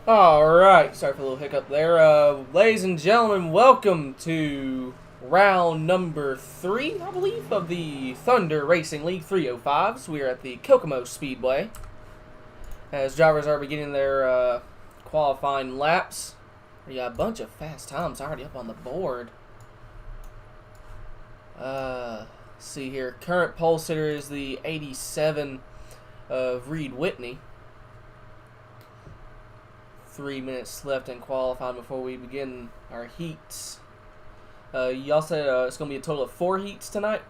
Alright, sorry for a little hiccup there. Ladies and gentlemen, welcome to round number 3, I believe, of the Thunder Racing League 305's. We are at the Kokomo Speedway as drivers are beginning their qualifying laps. We got a bunch of fast times already up on the board. Let's see here. Current pole sitter is the 87 of Reed Whitney. 3 minutes left in qualifying before we begin our heats. Y'all said it's going to be a total of 4 heats tonight?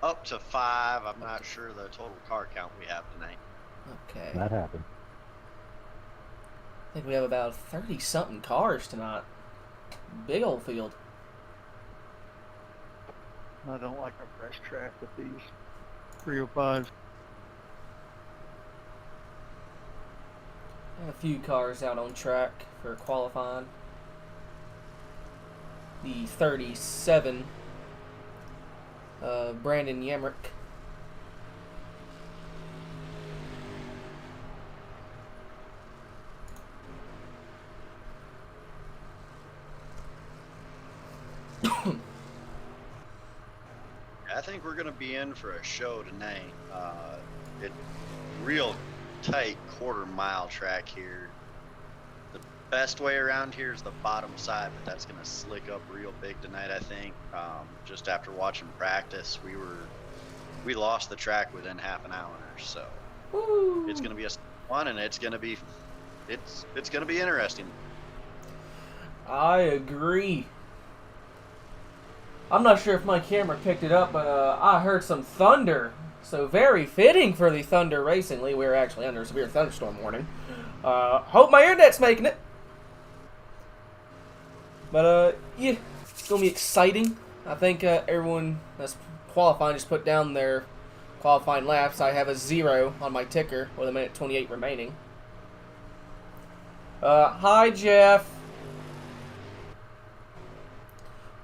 Up to 5. I'm not sure the total car count we have tonight. Okay. That happened. I think we have about 30-something cars tonight. Big old field. I don't like a fresh track with these 305s. A few cars out on track for qualifying. The 37, Brandon Yamrick. I think we're going to be in for a show tonight. It real tight quarter-mile track here. The best way around here is the bottom side, but that's going to slick up real big tonight, I think. Just after watching practice, we lost the track within half an hour, so Woo. It's going to be a fun, and it's going to be interesting. I agree. I'm not sure if my camera picked it up, but I heard some thunder. So very fitting for the Thunder Racing League. We were actually under a severe thunderstorm warning. Hope my internet's making it. But yeah, it's gonna be exciting. I think everyone that's qualifying just put down their qualifying laps. I have a 0 on my ticker with 1:28 remaining. Hi Jeff.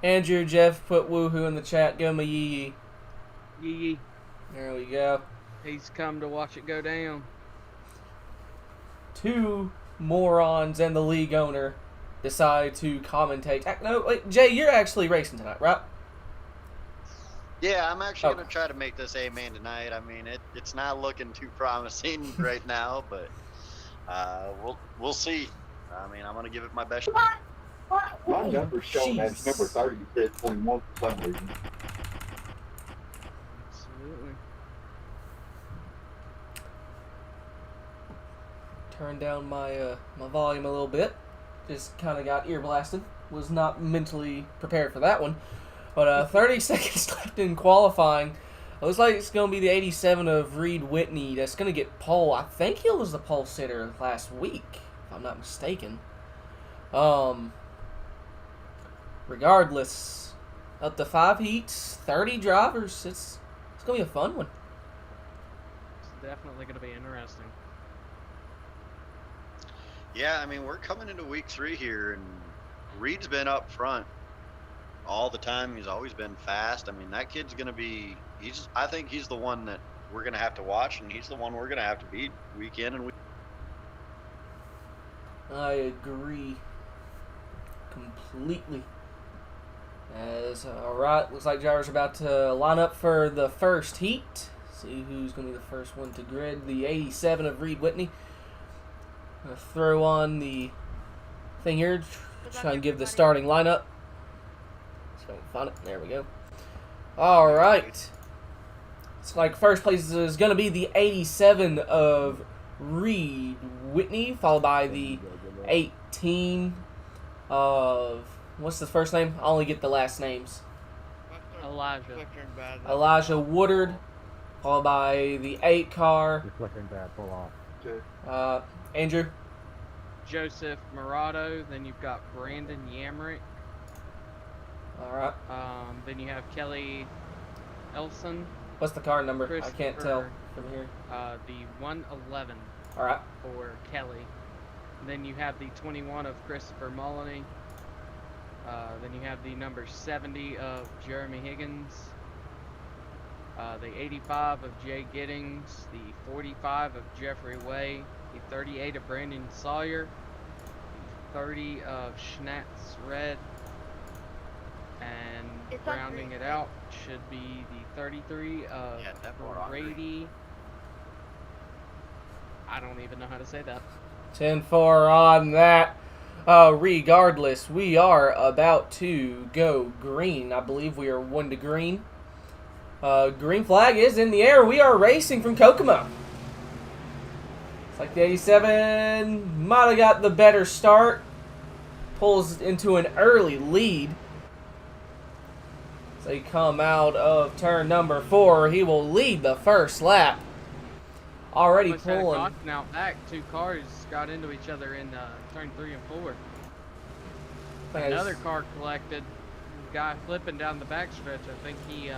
Andrew, Jeff put woohoo in the chat. Go me yee yee. Yee. There we go. He's come to watch it go down. 2 morons and the league owner decide to commentate. No, wait, Jay, you're actually racing tonight, right? Yeah, I'm actually going to try to make this A-main tonight. I mean, it's not looking too promising right now, but we'll see. I mean, I'm going to give it my best shot. My number's showing as number 30, you said 21 for some reason. Absolutely. Turn down my my volume a little bit. Just kind of got ear blasted. Was not mentally prepared for that one. But 30 seconds left in qualifying. It looks like it's going to be the 87 of Reed Whitney that's going to get pole. I think he was the pole sitter last week, if I'm not mistaken. Regardless, up to 5 heats, 30 drivers. It's going to be a fun one. It's definitely going to be interesting. Yeah, I mean, we're coming into week 3 here, and Reed's been up front all the time. He's always been fast. I mean, that kid's going to be – I think he's the one that we're going to have to watch, and he's the one we're going to have to beat week in and week. I agree completely. Alright, looks like drivers are about to line up for the first heat. See who's going to be the first one to grid. The 87 of Reed Whitney. I'm going to throw on the thing here, try and give the starting lineup. So find it. There we go. Alright. It's like first place is going to be the 87 of Reed Whitney, followed by the 18 of... What's the first name? I only get the last names. Elijah Woodard, followed by the 8 car. You're flickering bad, pull off. Andrew. Joseph Morado. Then you've got Brandon Yamrick. Alright. Then you have Kelly Elson. What's the car number? I can't tell from here. The 111 Alright. for Kelly. Then you have the 21 of Christopher Mullany. Then you have the number 70 of Jeremy Higgins. The 85 of Jay Giddings, the 45 of Jeffrey Way, the 38 of Brandon Sawyer, the 30 of Schnatz Red, and rounding it out should be the 33 of Brady. I don't even know how to say that. 10-4 on that. Regardless, we are about to go green. I believe we are 1 to green. Green flag is in the air. We are racing from Kokomo. It's like the 87 might have got the better start. Pulls into an early lead. As they come out of turn number 4, he will lead the first lap. Already Almost had a pulling. caution out back. 2 cars got into each other in turn 3 and 4. Another car collected. Guy flipping down the backstretch. I think he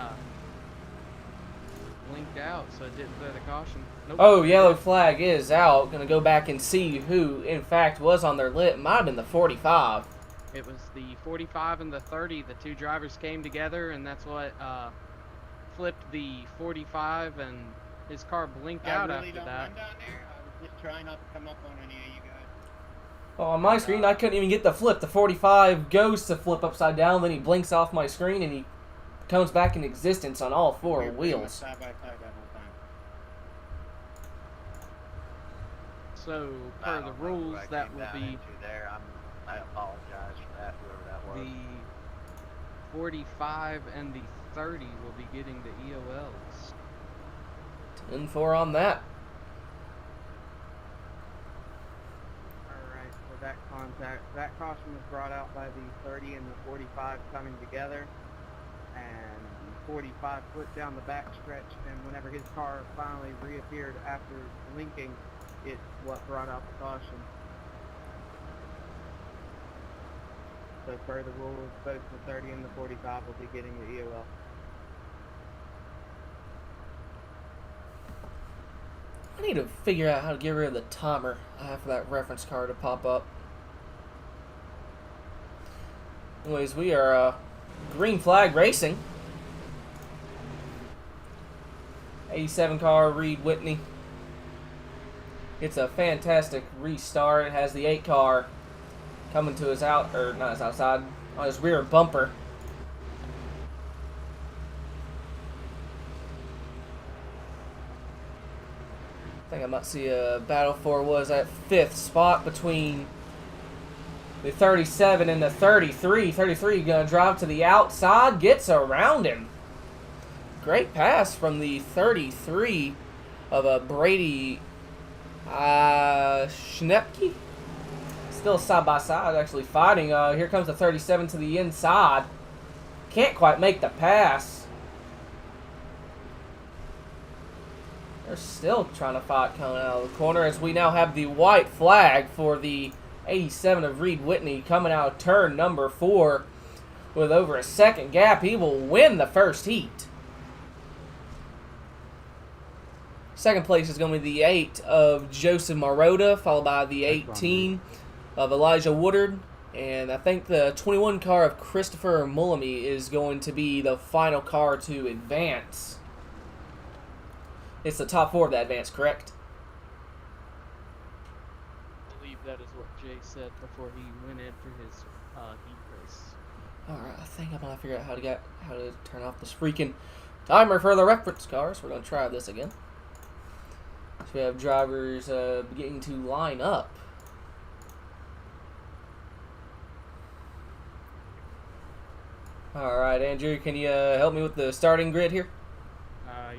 blinked out, so it didn't throw the caution. Nope. Oh, yellow flag is out. Gonna go back and see who, in fact, was on their lip. Might have been the 45. It was the 45 and the 30. The 2 drivers came together, and that's what flipped the 45, and his car blinked out after that. Run down there. I was just trying not to come up on any of you guys. Oh, on my screen, I couldn't even get the flip. The 45 goes to flip upside down, then he blinks off my screen, and he comes back in existence on all 4 We were pretty much wheels. side by side that whole time. So, per the rules, that will be I apologize for that, whoever that was. the 45 and the 30 will be getting the EOLs. 10-4 on that. Alright, so that caution was brought out by the 30 and the 45 coming together, and the 45 flipped down the back stretch, and whenever his car finally reappeared after linking, it's what brought out the caution. So per the rules, both the 30 and the 45 will be getting the EOL. I need to figure out how to get rid of the timer I have for that reference card to pop up. Anyways, we are green flag racing. 87 car, Reed Whitney. It's a fantastic restart. It has the 8 car coming to his not his outside, on his rear bumper. I think I might see a battle for was that 5th spot between the 37 and the 33. 33 gonna drive to the outside, gets around him. Great pass from the 33 of a Brady Schnepke. Still side by side, actually fighting. Here comes the 37 to the inside. Can't quite make the pass. They're still trying to fight coming out of the corner as we now have the white flag for the 87 of Reed Whitney coming out of turn number 4 with over a second gap. He will win the first heat. Second place is going to be the 8 of Joseph Marotta, followed by the 18 of Elijah Woodard. And I think the 21 car of Christopher Mullamy is going to be the final car to advance. It's the top 4 that advance, correct? I believe that is what Jay said before he went in for his heat race. Alright, I think I'm going to figure out how to turn off this freaking timer for the reference cars. We're going to try this again. So we have drivers beginning to line up. Alright, Andrew, can you help me with the starting grid here?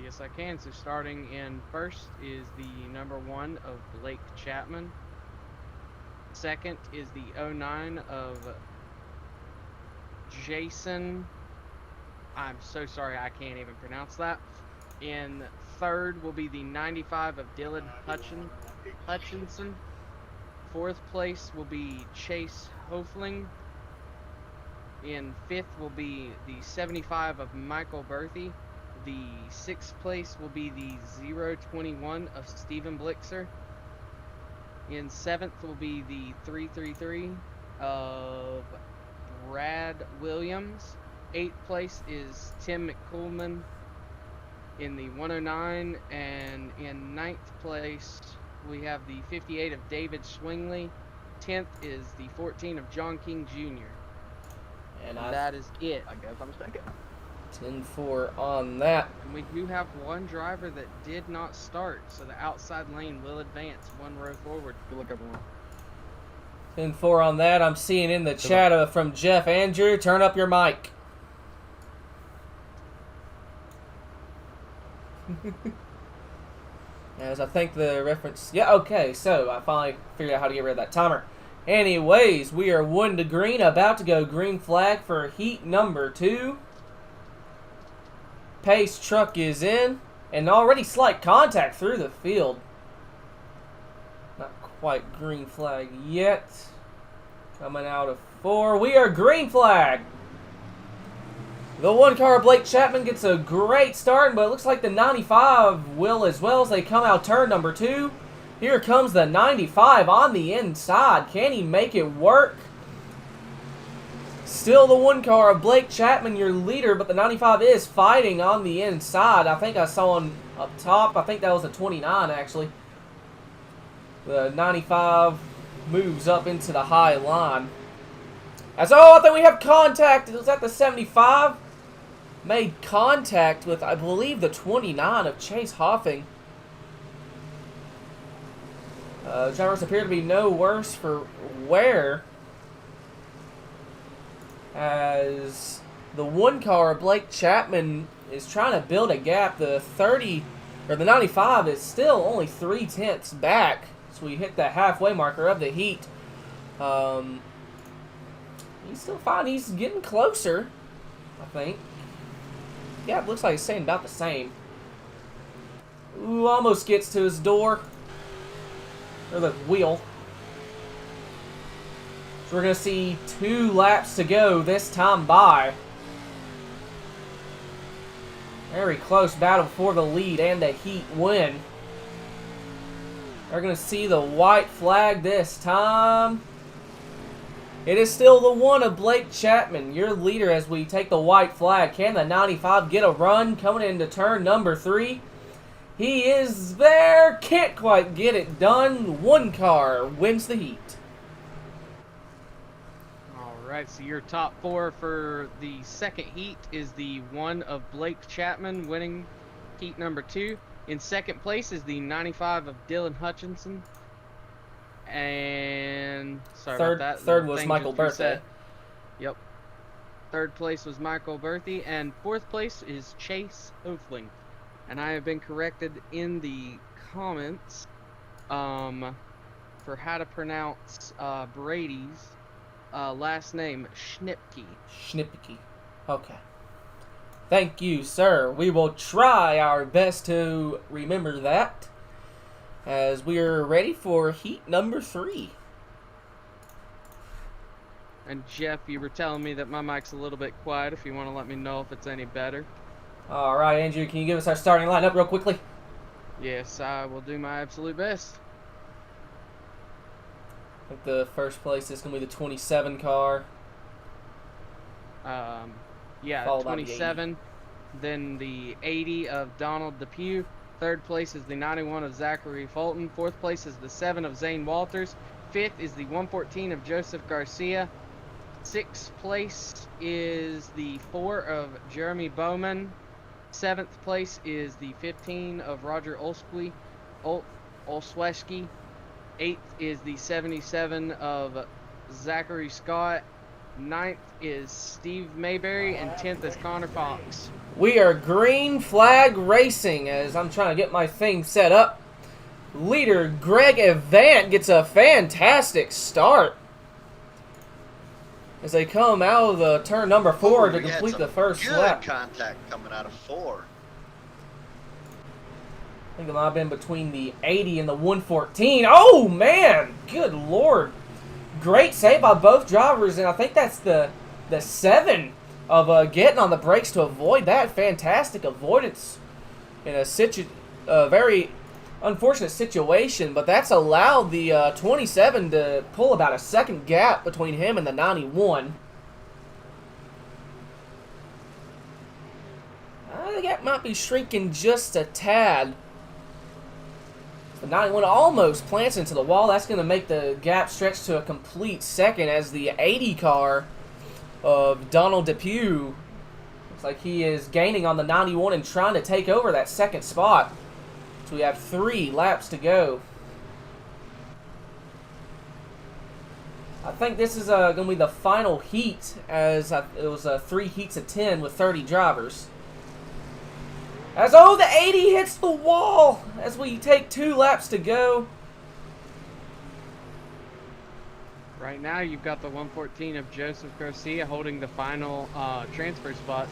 Yes, I can. So starting in first is the number 1 of Blake Chapman. Second is the 09 of Jason. I'm so sorry, I can't even pronounce that. In third will be the 95 of Dylan Hutchinson. Fourth place will be Chase Hofling. In fifth will be the 75 of Michael Berthy. The 6th place will be the 021 of Stephen Blixer. In 7th will be the 333 of Brad Williams. 8th place is Tim McCoolman. in the 109, and in 9th place we have the 58 of David Swingley. 10th is the 14 of John King Jr. And That is it. I guess I'm second. 10-4 on that. And we do have one driver that did not start, so the outside lane will advance one row forward. Good luck, everyone. 10-4 on that. I'm seeing in the chat from Jeff Andrew. Turn up your mic. As I think the reference... Yeah, okay. So I finally figured out how to get rid of that timer. Anyways, we are 1 to green. About to go green flag for heat number 2. Pace truck is in. And already slight contact through the field. Not quite green flag yet. Coming out of 4. We are green flag. The 1 car, Blake Chapman, gets a great start, but it looks like the 95 will as well as they come out turn number 2. Here comes the 95 on the inside. Can he make it work? Still the 1 car of Blake Chapman, your leader, but the 95 is fighting on the inside. I think I saw him up top. I think that was a 29, actually. The 95 moves up into the high line. I think we have contact. Was that the 75? Made contact with, I believe, the 29 of Chase Hoffing. Drivers appear to be no worse for wear, as the 1 car, Blake Chapman, is trying to build a gap. The 30, or the 95 is still only 3/10 back, so we hit the halfway marker of the heat. He's still fine. He's getting closer, I think. Yeah, it looks like he's staying about the same. Ooh, almost gets to his door. Or the wheel. So we're going to see 2 laps to go this time by. Very close battle for the lead and the heat win. We're going to see the white flag this time. It is still the 1 of Blake Chapman, your leader, as we take the white flag. Can the 95 get a run coming into turn number 3? He is there. Can't quite get it done. 1 car wins the heat. Alright, so your top 4 for the second heat is the 1 of Blake Chapman, winning heat number 2. In second place is the 95 of Dylan Hutchinson. And sorry about that. Third was Michael Bertha. Yep. Third place was Michael Berthy, and 4th place is Chase Hoefling. And I have been corrected in the comments for how to pronounce Brady's last name, Schnipke. Schnipke. Okay. Thank you, sir. We will try our best to remember that, as we are ready for heat number 3. And Jeff, you were telling me that my mic's a little bit quiet, if you want to let me know if it's any better. Alright, Andrew, can you give us our starting lineup real quickly? Yes, I will do my absolute best. I think the first place is going to be the 27 car. Yeah, Followed by the 27. Then the 80 of Donald Depew. Third place is the 91 of Zachary Fulton. 4th place is the 7 of Zane Walters. 5th is the 114 of Joseph Garcia. 6th place is the 4 of Jeremy Bowman. 7th place is the 15 of Roger Olszewski. 8th is the 77 of Zachary Scott. 9th is Steve Mayberry, and 10th is Connor Fox. We are green flag racing, as I'm trying to get my thing set up. Leader Greg Avant gets a fantastic start as they come out of the turn number 4 to complete the first lap. Good contact coming out of 4. I think it might have been between the 80 and the 114. Oh, man! Good Lord. Great save by both drivers, and I think that's the 7 of getting on the brakes to avoid that. Fantastic avoidance in a very unfortunate situation, but that's allowed the 27 to pull about a second gap between him and the 91. The gap might be shrinking just a tad. The 91 almost plants into the wall. That's going to make the gap stretch to a complete second as the 80 car of Donald Depew looks like he is gaining on the 91 and trying to take over that second spot. So we have 3 laps to go. I think this is going to be the final heat, as it was 3 heats of 10 with 30 drivers. As, oh, the 80 hits the wall as we take 2 laps to go. Right now, you've got the 114 of Joseph Garcia holding the final transfer spot.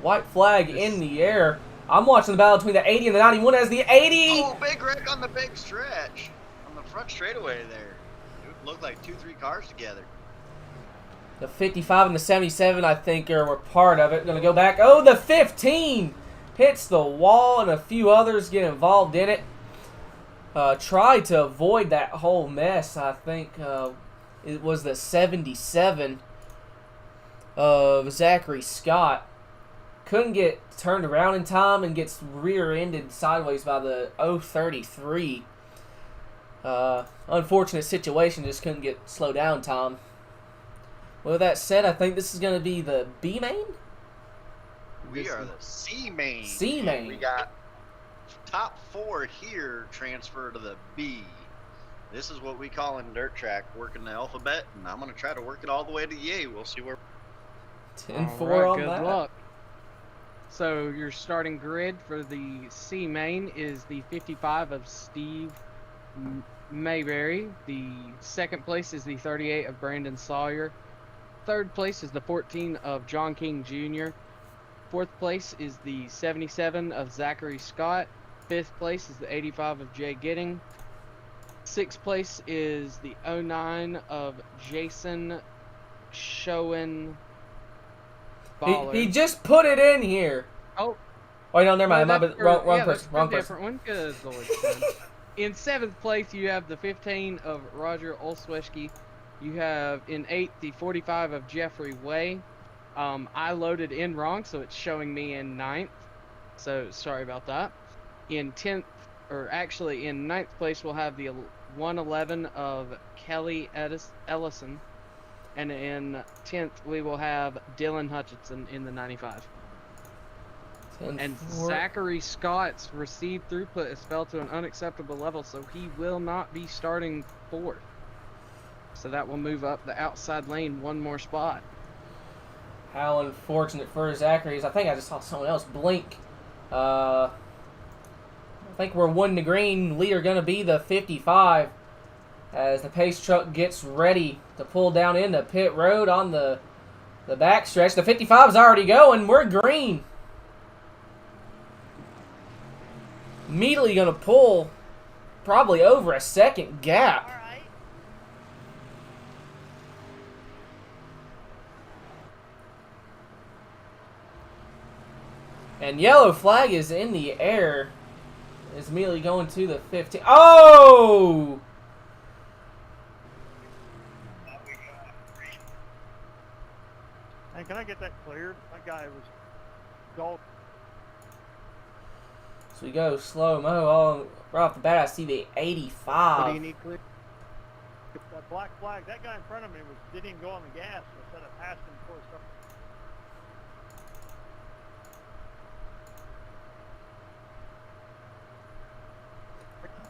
White flag in the air. I'm watching the battle between the 80 and the 91 as the 80... Oh, big wreck on the big stretch. On the front straightaway there. It looked like 2-3 cars together. The 55 and the 77, I think, were part of it. Going to go back. Oh, the 15 hits the wall, and a few others get involved in it. Tried to avoid that whole mess. I think it was the 77 of Zachary Scott. Couldn't get turned around in time and gets rear-ended sideways by the 033. Unfortunate situation, just couldn't get slowed down in time. With that said, I think this is going to be the B main? We are the C main. C main. We got top 4 here transfer to the B. This is what we call in dirt track working the alphabet, and I'm going to try to work it all the way to the A. We'll see where. 10-4 on good that. luck. So your starting grid for the C main is the 55 of Steve Mayberry. The second place is the 38 of Brandon Sawyer. Third place is the 14 of John King Jr. Fourth place is the 77 of Zachary Scott. Fifth place is the 85 of Jay Gidding. Sixth place is the 09 of Jason Schoen. He just put it in here. Oh. Oh, no, never mind. Wrong person. Wrong person. Different one. Good Lord. In 7th place, you have the 15 of Roger Olszewski. You have in 8th the 45 of Jeffrey Way. I loaded in wrong, so it's showing me in 9th. So sorry about that. In 10th, or actually in 9th place, we'll have the 111 of Kelly Ellison. And in 10th, we will have Dylan Hutchinson in the 95. And Zachary Scott's received throughput has fell to an unacceptable level, so he will not be starting 4th. So that will move up the outside lane 1 more spot. How unfortunate for Zachary. I think I just saw someone else blink. I think we're 1 to green. Leader going to be the 55 as the pace truck gets ready to pull down into pit road on the backstretch. The 55 is already going. We're green. Immediately going to pull probably over a second gap. And yellow flag is in the air. It's immediately going to the 15. Oh! Hey, can I get that cleared? That guy was gold. So we go slow-mo. Right off the bat, I see the 85. What do you need cleared? That black flag, that guy in front of me didn't even go on the gas. Instead of passing him before he started.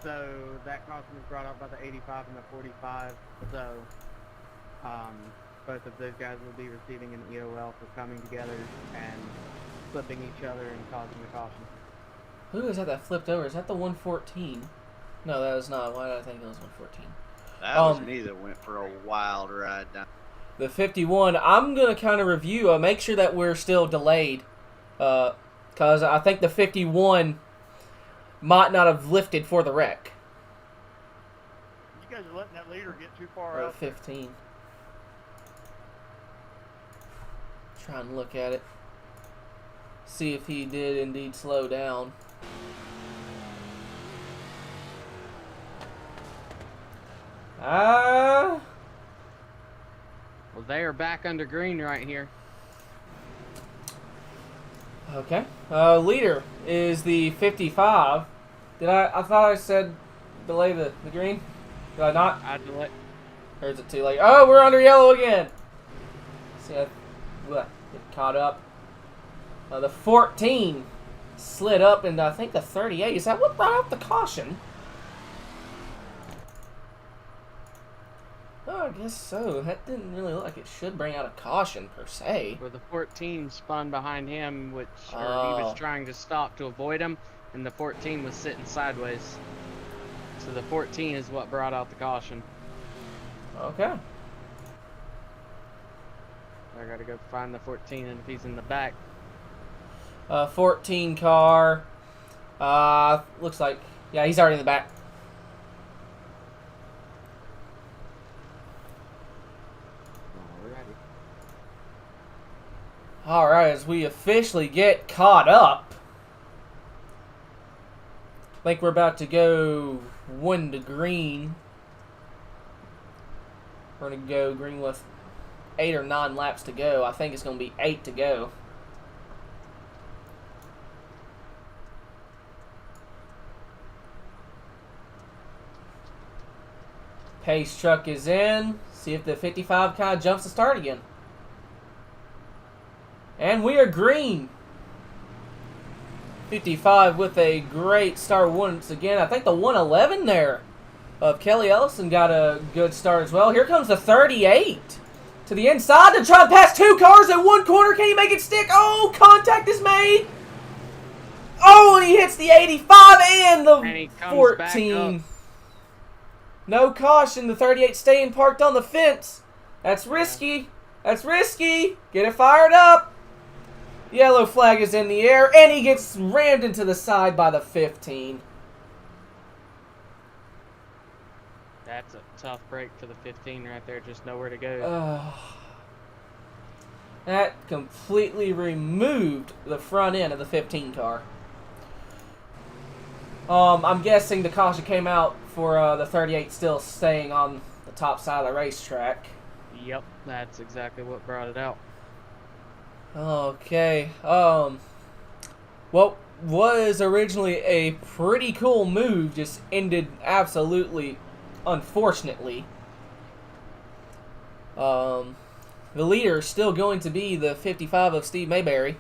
So that caution was brought up by the 85 and the 45. So both of those guys will be receiving an EOL for coming together and flipping each other and causing a caution. Who is that flipped over? Is that the 114? No, that is not. Why did I think it was 114? That was me that went for a wild ride down. The 51. I'm going to kind of review, make sure that we're still delayed. Because I think the 51 might not have lifted for the wreck. You guys are letting that leader get too far Or out. 15. Try and look at it. See if he did indeed slow down. Well, they are back under green right here. Okay. Leader is the 55. I thought I said delay the green. Did I not? I delay. Or is it too late? Oh, we're under yellow again. See, get caught up. The 14 slid up, and I think the 38. Is that what brought up the caution? Oh, I guess so. That didn't really look like it should bring out a caution, per se. Where the 14 spun behind him, he was trying to stop to avoid him, and the 14 was sitting sideways. So the 14 is what brought out the caution. Okay. I gotta go find the 14, and if he's in the back. 14 car. Looks like, yeah, he's already in the back. Alright, as we officially get caught up. I think we're about to go 1 to green. We're going to go green with 8 or 9 laps to go. I think it's going to be 8 to go. Pace truck is in. See if the 55 kind of jumps the start again. And we are green. 55 with a great start once again. I think the 111 there of Kelly Ellison got a good start as well. Here comes the 38 to the inside to try to pass 2 cars in 1 corner. Can he make it stick? Oh, contact is made. Oh, and he hits the 85 and the 14. No caution. The 38 staying parked on the fence. That's risky. That's risky. Get it fired up. Yellow flag is in the air, and he gets rammed into the side by the 15. That's a tough break for the 15 right there. Just nowhere to go. That completely removed the front end of the 15 car. I'm guessing the caution came out for the 38 still staying on the top side of the racetrack. Yep, that's exactly what brought it out. Okay. What was originally a pretty cool move just ended absolutely unfortunately. The leader is still going to be the 55 of Steve Mayberry.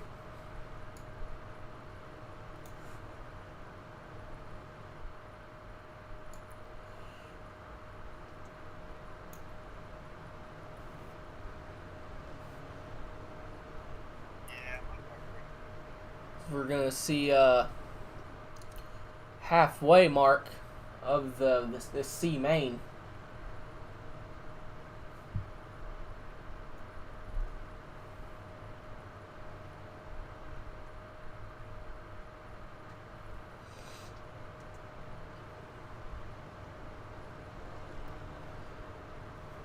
We're gonna see halfway mark of this C main.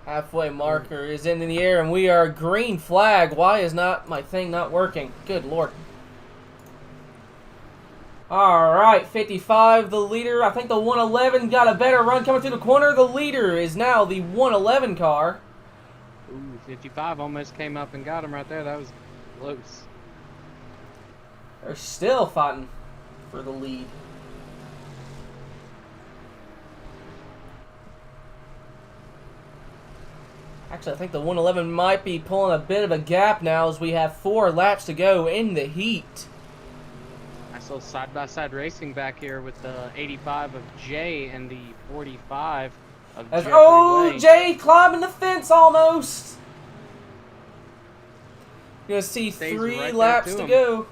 Halfway marker is in the air, and we are green flag. Why is my thing not working? Good Lord. Alright, 55, the leader. I think the 111 got a better run coming through the corner. The leader is now the 111 car. Ooh, 55 almost came up and got him right there. That was close. They're still fighting for the lead. Actually, I think the 111 might be pulling a bit of a gap now as we have 4 laps to go in the heat. I saw side-by-side racing back here with the 85 of Jay and the 45 of Jeffrey Way. Jay climbing the fence almost. You're going to see Stays 3 right laps to go.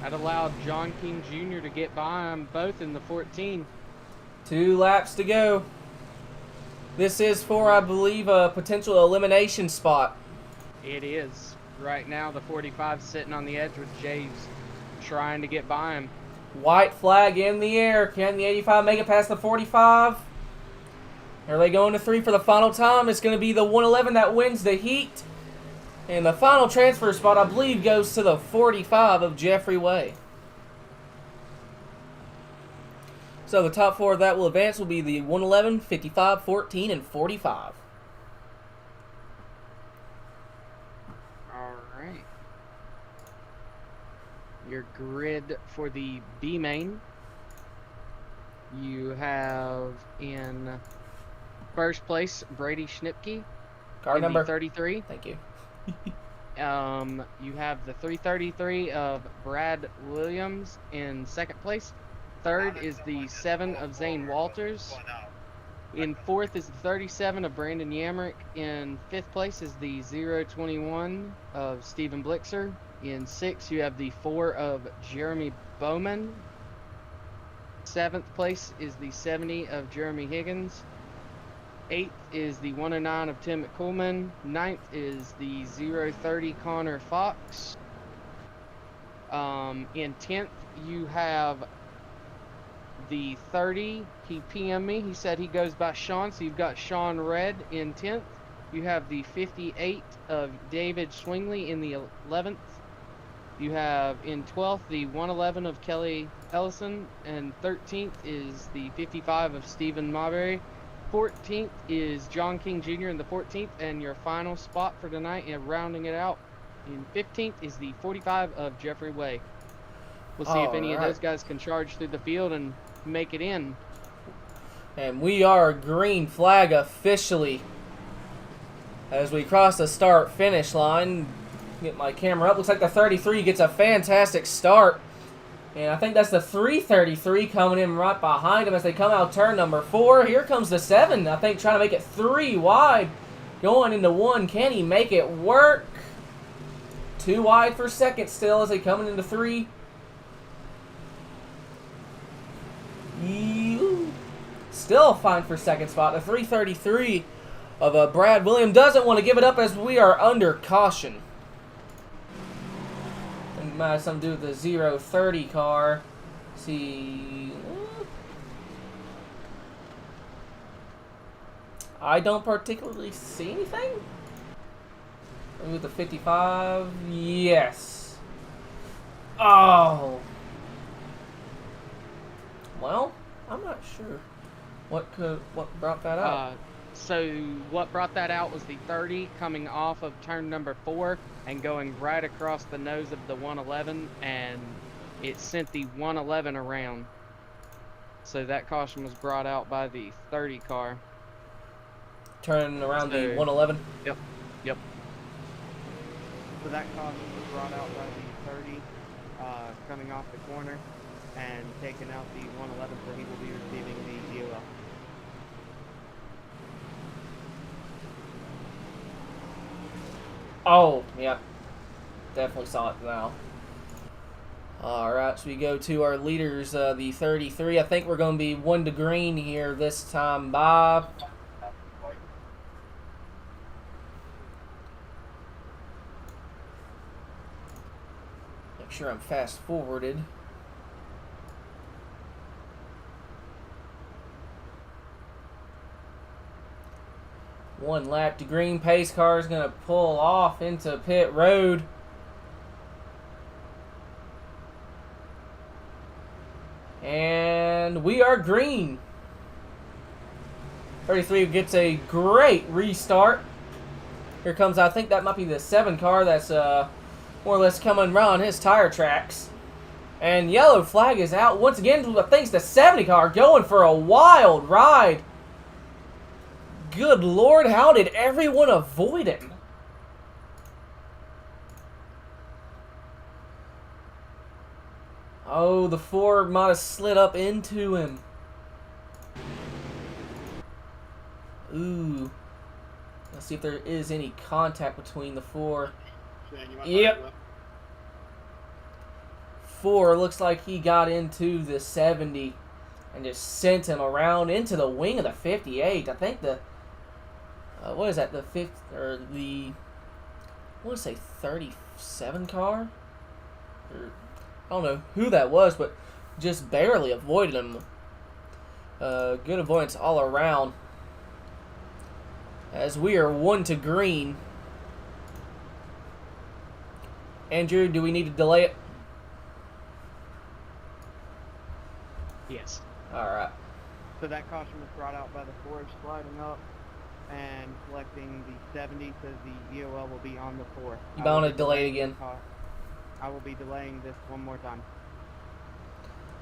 That allowed John King Jr. to get by them both in the 14. 2 laps to go. This is for, I believe, a potential elimination spot. It is. Right now, the 45 sitting on the edge with Jay's trying to get by him. White flag in the air. Can the 85 make it past the 45? Are they going to 3 for the final time? It's going to be the 111 that wins the heat. And the final transfer spot, I believe, goes to the 45 of Jeffrey Way. So the top 4 that will advance will be the 111, 55, 14, and 45. Alright. your grid for the B main. You have in first place Brady Schnipke Car in number. the 33. Thank you. You have the 333 of Brad Williams in second place. Third is the 7 of Zane Walters. In fourth is the 37 of Brandon Yamrick. In fifth place is the 021 of Stephen Blixer. In sixth, you have the 4 of Jeremy Bowman. Seventh place is the 70 of Jeremy Higgins. Eighth is the 109 of Tim McCoolman. Ninth is the 030 Connor Fox. In 10th, you have the 30. He PM'd me. He said he goes by Sean, so you've got Sean Red in 10th. You have the 58 of David Swingley in the 11th. You have in 12th the 111 of Kelly Ellison, and 13th is the 55 of Stephen Marbury. 14th is John King Jr. in the 14th, and your final spot for tonight, and rounding it out, in 15th is the 45 of Jeffrey Way. We'll see if any of those guys can charge through the field and make it in. And we are green flag officially as we cross the start-finish line. Get my camera up. Looks like the 33 gets a fantastic start. And I think that's the 333 coming in right behind him as they come out turn number 4. Here comes the 7, I think, trying to make it 3 wide. Going into 1. Can he make it work? 2 wide for second still as they coming into 3. Still fine for second spot. The 333 of Brad Williams doesn't want to give it up as we are under caution. I think it might have something to do with the 030 car. See, I don't particularly see anything. Maybe with the 55, yes. Oh. Well, I'm not sure what brought that out. So what brought that out was the 30 coming off of turn number 4 and going right across the nose of the 111, and it sent the 111 around. So that caution was brought out by the 30 car. Turning around the 111? Yep. So that caution was brought out by the 30 coming off the corner and taking out the 111, so he will be receiving the EOL. Oh, yeah. Definitely saw it now. Alright, so we go to our leaders, the 33. I think we're going to be 1 to green here this time, Bob. Make sure I'm fast forwarded. One lap to green. Pace car is going to pull off into pit road. And we are green. 33 gets a great restart. Here comes, I think that might be the 7 car that's more or less coming around his tire tracks. And yellow flag is out once again. I think it's the 70 car going for a wild ride. Good Lord, how did everyone avoid him? Oh, the 4 might have slid up into him. Ooh. Let's see if there is any contact between the 4. Yep. 4 looks like he got into the 70 and just sent him around into the wing of the 58. I think the what is that? The 5th or the I want to say 37 car. Or, I don't know who that was, but just barely avoided him. Good avoidance all around. As we are 1 to green. Andrew, do we need to delay it? Yes. Alright. So that caution was brought out by the 4 sliding up and collecting the 70, so the EOL will be on the 4. You bound to delay it again? I will be delaying this one more time.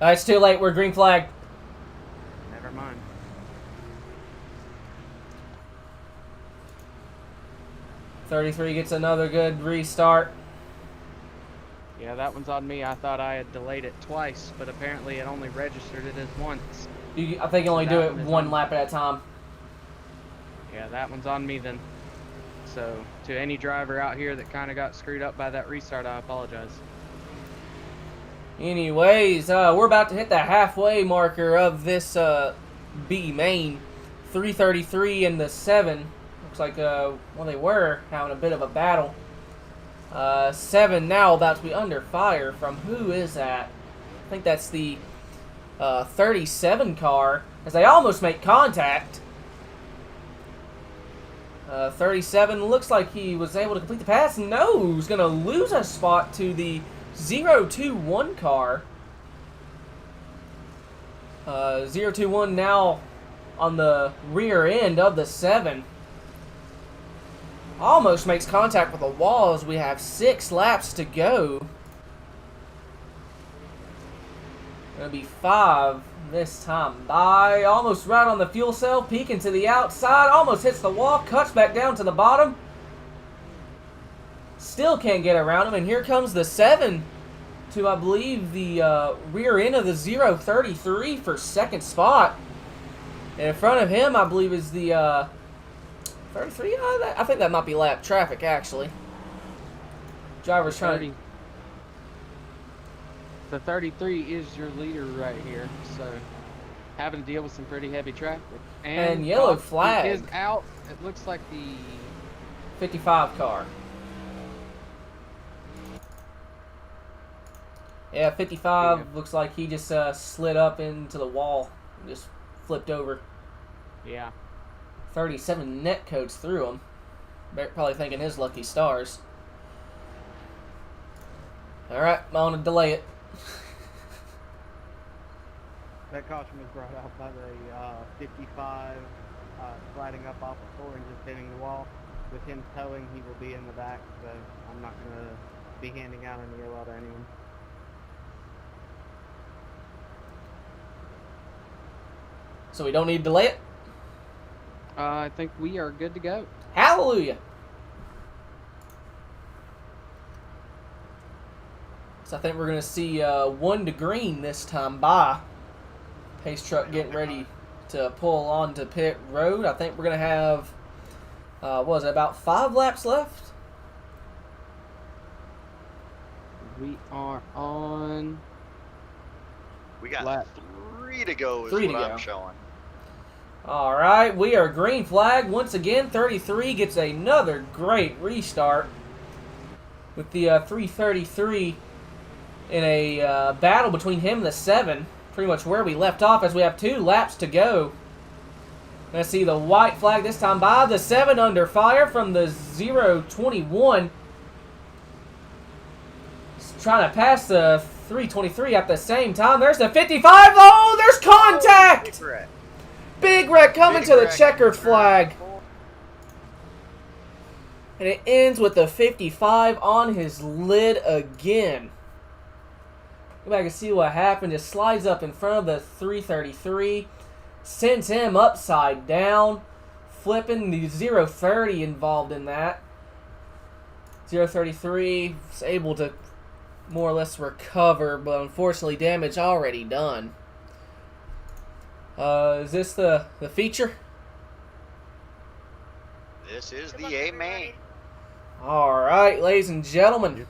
It's too late. We're green flag. Never mind. .33 gets another good restart. Yeah, that one's on me. I thought I had delayed it twice, but apparently it only registered it as once. I think you only do That it one is one on- lap at a time. Yeah, that one's on me then. So, to any driver out here that kind of got screwed up by that restart, I apologize. Anyways, we're about to hit the halfway marker of this B main. 333 and the 7. Looks like, well, they were having a bit of a battle. 7 now about to be under fire from who is that? I think that's the 37 car, as they almost make contact. 37 looks like he was able to complete the pass. No, he's going to lose a spot to the 021 car. 021 now on the rear end of the 7. Almost makes contact with the wall as we have 6 laps to go. Gonna be 5 this time by. Almost right on the fuel cell, peeking to the outside. Almost hits the wall, cuts back down to the bottom. Still can't get around him, and here comes the 7 to, I believe, the rear end of the 033 for second spot. And in front of him, I believe, is the 33. I think that might be lap traffic, actually. Driver's trying to... The 33 is your leader right here, so having to deal with some pretty heavy traffic. And yellow Cobb flag. is out. It looks like the 55 car. Yeah, 55 looks like he just slid up into the wall and just flipped over. Yeah. 37 net codes through him. Probably thinking his lucky stars. Alright, I'm going to delay it. That caution was brought out by the 55 sliding up off the floor and just hitting the wall. With him towing, he will be in the back, so I'm not going to be handing out any yellow to anyone. So we don't need to delay it? I think we are good to go. Hallelujah! So I think we're going to see 1 to green this time by. Pace truck getting ready to pull onto pit road. I think we're going to have, what was it, about 5 laps left? We are on. We got Lap. 3 to go is 3 to what go. I'm showing. Alright, we are green flag. Once again, 33 gets another great restart. With the 333 in a battle between him and the 7. Pretty much where we left off as we have 2 laps to go. Gonna see the white flag this time by. The 7 under fire from the 021. Trying to pass the 323 at the same time. There's the 55. Oh, there's contact! Big wreck coming Big to the wreck. checkered flag. And it ends with the 55 on his lid again. Go back and see what happened. Just slides up in front of the 333. Sends him upside down. Flipping the 030 involved in that. 033 is able to more or less recover, but unfortunately damage already done. Is this the feature? This is the A main. Alright, ladies and gentlemen.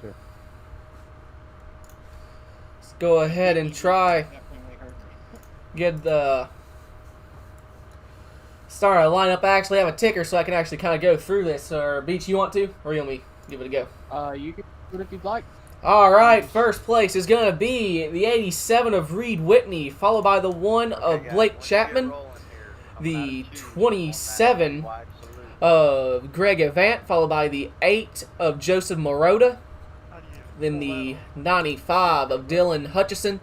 Let's go ahead and try Definitely hurt me. get the start a lineup. I actually have a ticker so I can actually kind of go through this. Or Beach, you want to? Or you want me to give it a go? You can do it if you'd like. Alright, first place is going to be the 87 of Reed Whitney, followed by the 1 of Blake Chapman, the 27 of Greg Avant, followed by the 8 of Joseph Morota, then the 95 of Dylan Hutchison,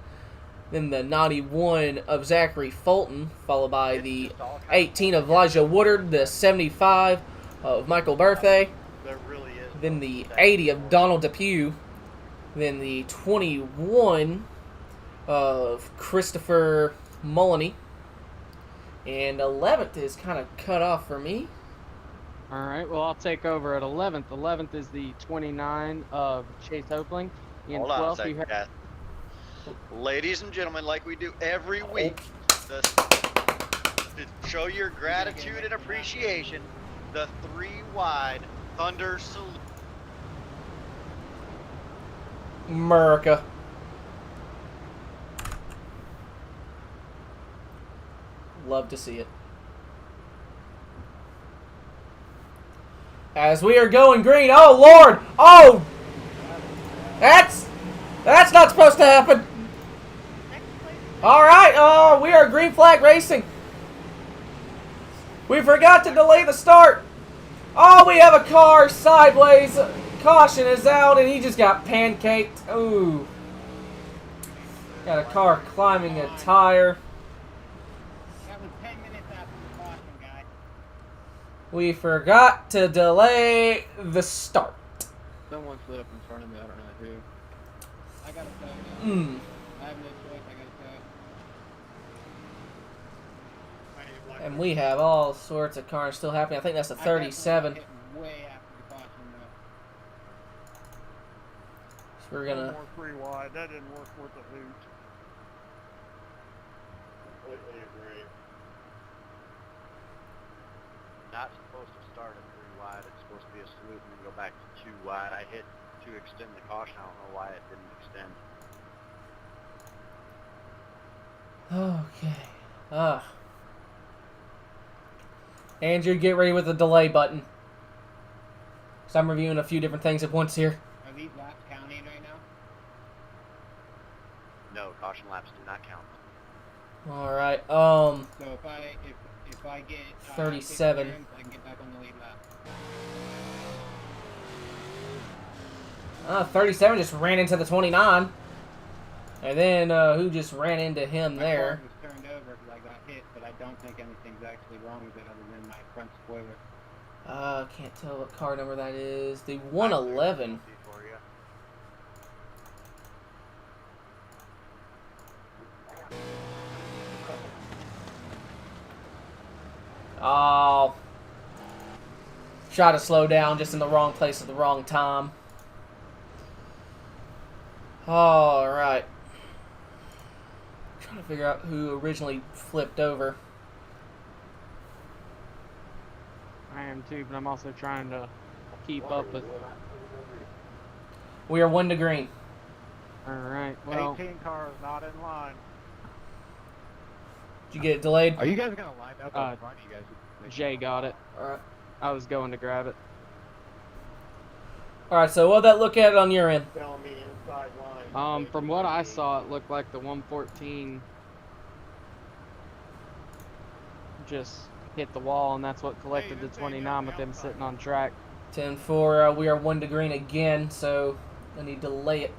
then the 91 of Zachary Fulton, followed by the 18 of Elijah Woodard, the 75 of Michael Berthay, There really is. then the 80 of Donald Depew, Then the 21 of Christopher Mullany. And 11th is kind of cut off for me. All right, well, I'll take over at 11th. 11th is the 29 of Chase Hopeling. In Hold on a 12th, second, you have Kath. Ladies and gentlemen, like we do every week, to show your gratitude and appreciation, the 3 wide Thunder salute. America. Love to see it. As we are going green. Oh, Lord. Oh. That's not supposed to happen. All right. Oh, we are green flag racing. We forgot to delay the start. Oh, we have a car sideways. Caution is out, and he just got pancaked. Ooh. Got a car climbing a tire. That was 10 minutes after the caution, guy. We forgot to delay the start. Someone slid up in front of me. I don't know who. I gotta tow now. Mm. I have no choice. I gotta tow. I need a black And car. we have all sorts of cars still happening. I think that's a I definitely 37. hit way after the caution, though. So we're One gonna. more 3 wide. That didn't work worth a hoot. Completely agree. Not supposed to start at 3 wide. It's supposed to be a salute and then go back to 2 wide. I hit to extend the caution. I don't know why it didn't extend. Okay. Andrew, get ready with the delay button. So I'm reviewing a few different things at once here. Are these laps counting right now? No, caution laps do not count. All right. So if I get 37. 50 turns, I can get back on the lead lap. 37 just ran into the 29. And then who just ran into him My there? car was turned over because I got hit, but I don't think anything's actually wrong with it other than my front spoiler. Can't tell what car number that is. The 111. For you. Oh. Try to slow down just in the wrong place at the wrong time. Alright. Trying to figure out who originally flipped over. I am too, but I'm also trying to keep up with. We are 1 to green. All right, well, 18 cars not in line. Did you get it delayed? Are you guys gonna line up Uh, in front? You guys. Jay got it. Alright. I was going to grab it. Alright, so what'd that look at on your end? Telling me inside line. From what I saw, it looked like the 114 just hit the wall, and that's what collected the 29 with them sitting on track. 10-4, we are 1 to green again, so I need to delay it.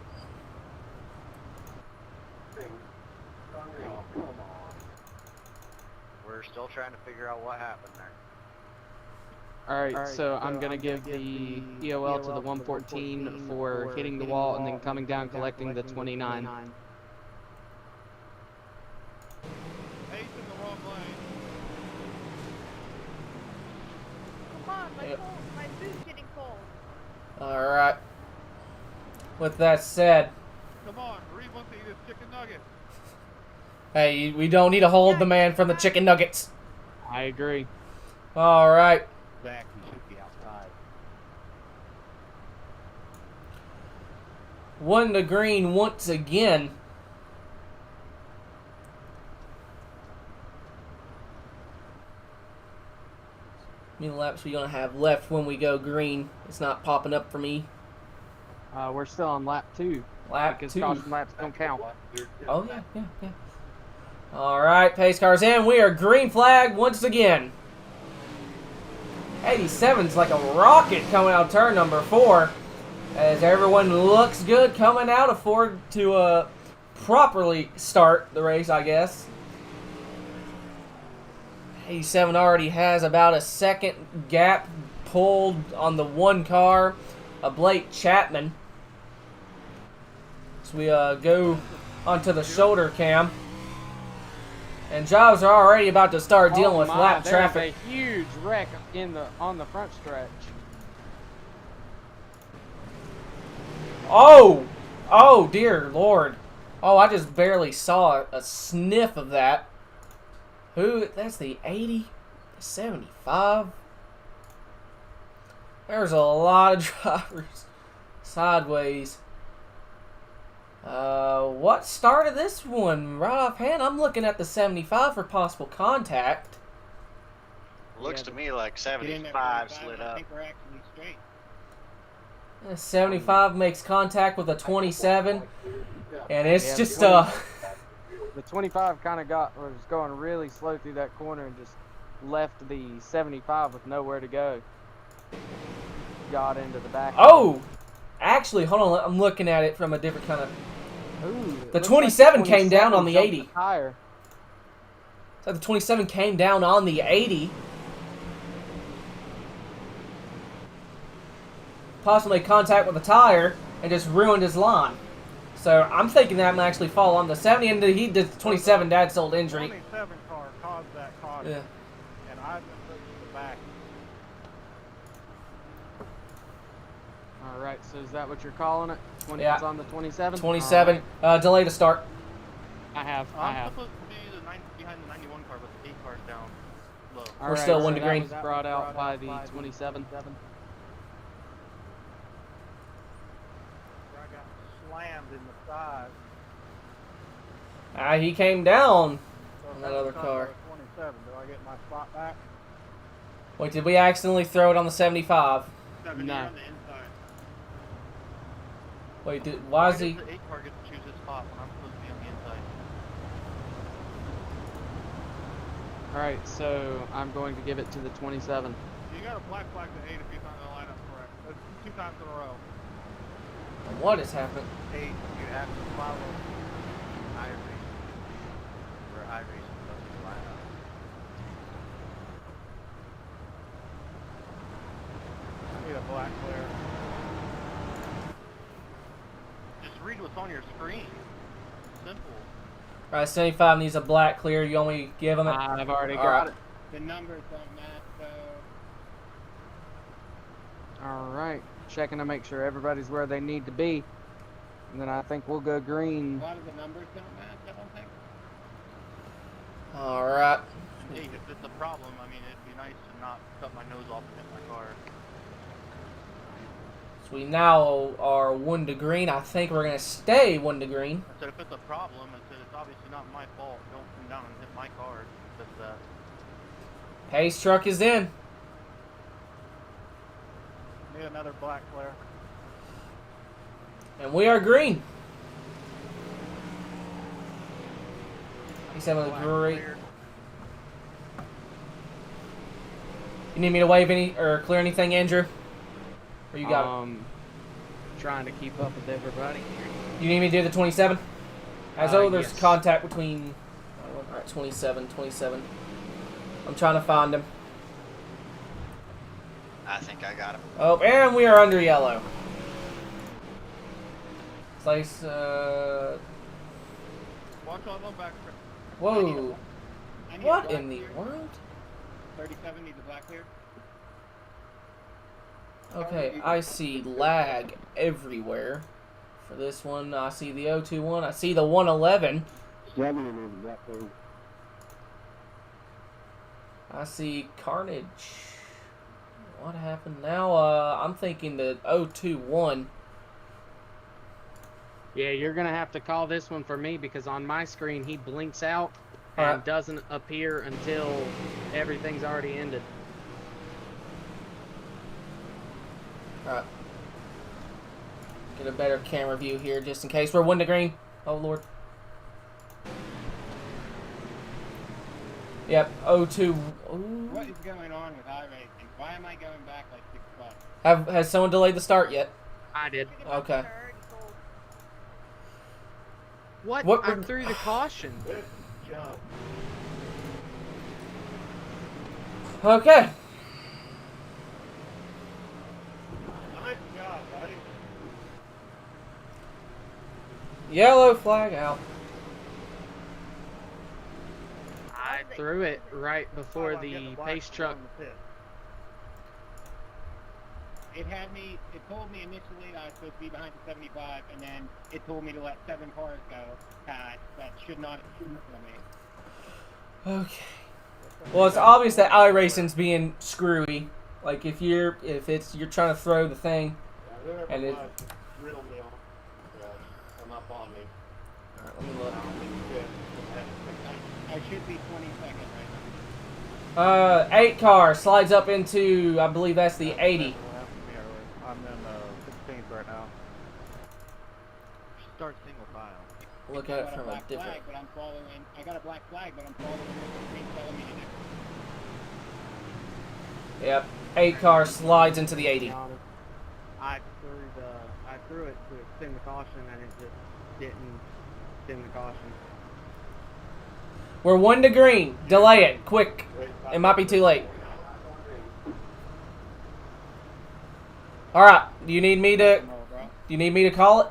We're still trying to figure out what happened there. All right, so I'm gonna give the EOL to the 114 for hitting the wall and then coming down collecting the 29. Eight's in the wrong lane. Come on, Yep. my food's getting cold. Alright. With that said, Come on, Reed wants to eat his chicken nugget. hey, we don't need to hold the man from the chicken nuggets. I agree. Alright. Zach, you should be outside. 1 to green once again. How many laps are we going to have left when we go green? It's not popping up for me. We're still on lap 2 Lap because 2. caution laps don't count. Oh, yeah. Alright, pace cars in. We are green flag once again. 87's like a rocket coming out of turn number 4. As everyone looks good coming out, afford to properly start the race, I guess. 87 already has about a second gap pulled on the one car of Blake Chapman. So we go onto the shoulder cam. And jobs are already about to start dealing with lap traffic. There's a huge wreck on the front stretch. Oh! Oh, dear Lord. Oh, I just barely saw a sniff of that. Who? That's the 80? The 75? There's a lot of drivers sideways. What started this one? Right offhand, I'm looking at the 75 for possible contact. Looks to me like Get in there, 75 45, slid I up. think we're actually straight. 75 makes contact with a 27, and it's Yeah, just The 25 kind of was going really slow through that corner and just left the 75 with nowhere to go. Got into the back. Oh! Actually, hold on, I'm looking at it from a different kind of... Ooh, The 27 came down on the jumped 80. Higher. So the 27 came down on the 80. Possibly made contact with the tire and just ruined his line. So I'm thinking that might actually fall on the 70, and he did the 27 dad's old injury. 27 car caused that caution. Yeah. And I've been pushed to the back. All right, so is that what you're calling it? 20 Yeah. on the 27? 27. Delay to start. I have. I'm supposed to be behind the 91 car, but the 8 car's down low. All We're still one so to green. That was brought out by the 27. Where I got slammed in the side. He came down. So On if that that's other the car. 27. Do I get my spot back? Wait, did we accidentally throw it on the 75? 70 No. on the inside. Wait, why is Why he... does the 8 car get to choose his spot when I'm supposed to be on the inside? All right, so I'm going to give it to the 27. You got a black flag to 8 if you find the lineup correct. That's 2 times in a row. What is happening? 8, you have to follow iRacing. Where iRacing doesn't line up. I need a black clear. Just read what's on your screen. Simple. Alright, 75 needs a black clear. You want me to give him it? I've already All got right. it. The numbers don't match, though. All right, checking to make sure everybody's where they need to be. And then I think we'll go A green. lot of the numbers don't match, I don't think. Alright. Hey, if it's a problem, I mean, it'd be nice to not cut my nose off and hit my car. So we now are 1 to green. I think we're going to stay 1 to green. I said, if it's a problem, I said, it's obviously not my fault. Don't come down and hit my car. Because, Pace truck is in. Need another black clear. And we are green. He's having a great... You need me to wave any or clear anything, Andrew? Or you got it? Trying to keep up with everybody. You need me to do the 27? As Uh, though there's yes. contact between... Alright, 27. I'm trying to find him. I think I got him. Oh, and we are under yellow. Slice, Watch all them back. whoa. I need a What black in the clear. world? 37 needs a black clear. Okay, I see lag everywhere. For this one, I see the 021. I see the 111. 70 needs a black clear. I see carnage. What happened now? I'm thinking the 021. Yeah, you're gonna have to call this one for me because on my screen he blinks out and Alright. doesn't appear until everything's already ended. Alright. Get a better camera view here just in case. We're 1 to green. Oh, Lord. Yep, 02. What is going on with iRacing? Why am I going back like 6 spots? Has someone delayed the start yet? I did. Okay. What? What I were- threw the caution. Okay. Nice job, buddy. Yellow flag out. I threw it right before I'm getting the black pace flag truck. in the pit. It told me initially I was supposed to be behind the 75, and then it told me to let 7 cars go past. That should not have been for me. Okay. Well, it's obvious that iRacing's being screwy. Like if you're trying to throw the thing, Whoever and it. was, riddle me on. Come up on me. All right, let me look. I don't think you did. I should be 22nd right now. 8 car slides up into, I believe that's the 80. What happened to me earlier? I'm in 16th right now. Start single file. Look I at it got a from a black different. flag, but I'm following. I got a black flag, but I'm following what the screen's telling me to do. Yep. 8 car slides into the 80. I threw it to extend the caution, and it just didn't extend the caution. We're 1 to green. Delay it, quick. It might be too late. All right. Do you need me to call it?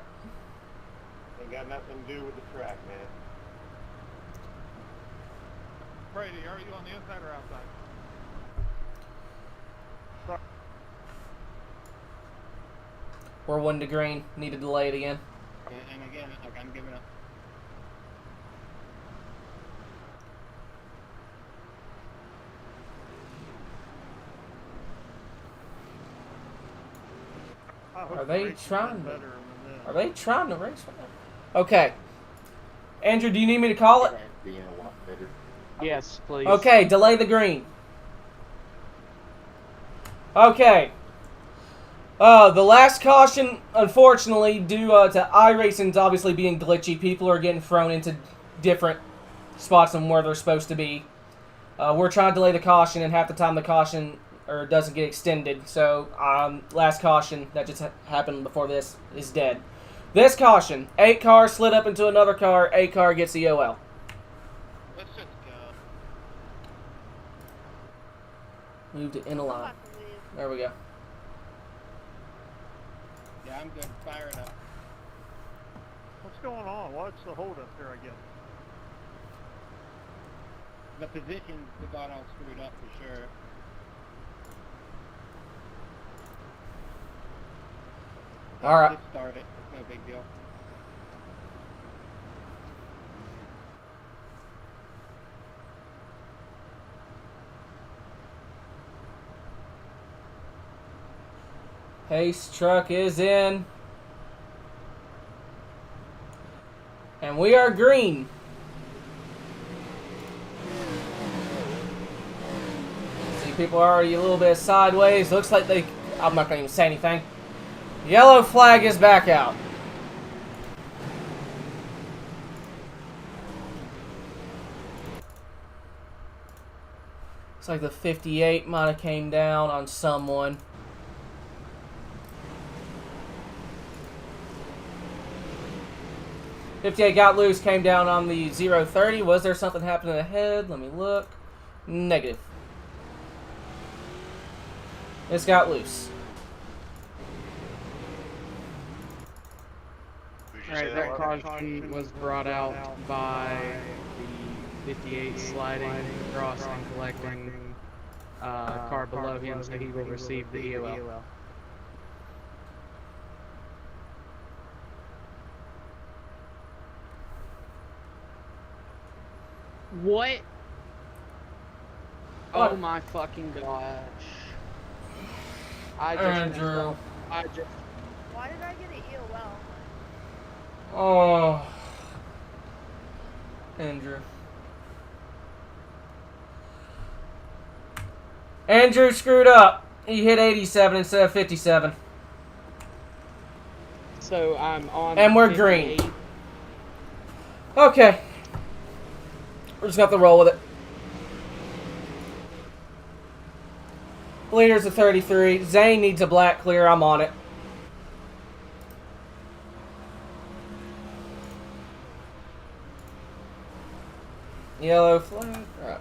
Ain't got nothing to do with the track, man. Brady, are you on the inside or outside? We're 1 to green. Need to delay it again. And again, like I'm giving up. Are they trying to? Better than this. Are they trying to race right now? Okay. Andrew, do you need me to call it? Being a lot better. Yes, please. Okay, delay the green. Okay. The last caution, unfortunately, due to iRacing's obviously being glitchy, people are getting thrown into different spots than where they're supposed to be. We're trying to delay the caution, and half the time the caution doesn't get extended. So, last caution that just happened before this is dead. This caution, 8 cars slid up into another car, 8 car gets the OL. Let's just go. Move to in I'm line. about to leave. There we go. Yeah, I'm good. Fire it up. What's going on? What's the holdup here, I guess? The positions got all screwed up for sure. All right. Just start it. It's no big deal. Pace truck is in. And we are green. See, people are already a little bit sideways. Looks like they... I'm not going to even say anything. Yellow flag is back out. Looks like the 58 might have came down on someone. '58 got loose, came down on the 030. Was there something happening ahead? Let me look. Negative. This got loose. Who'd you Alright, say that was? caution was brought out by the 58 sliding across and collecting car below him, so he will receive the EOL. What? What? Oh my fucking gosh. I Andrew. just Why did I get an EOL? Oh. Andrew. Andrew screwed up. He hit 87 instead of 57. So I'm on. And we're 58. green. Okay. We're just going to have to roll with it. Leader's a 33. Zane needs a black clear. I'm on it. Yellow flag. Alright.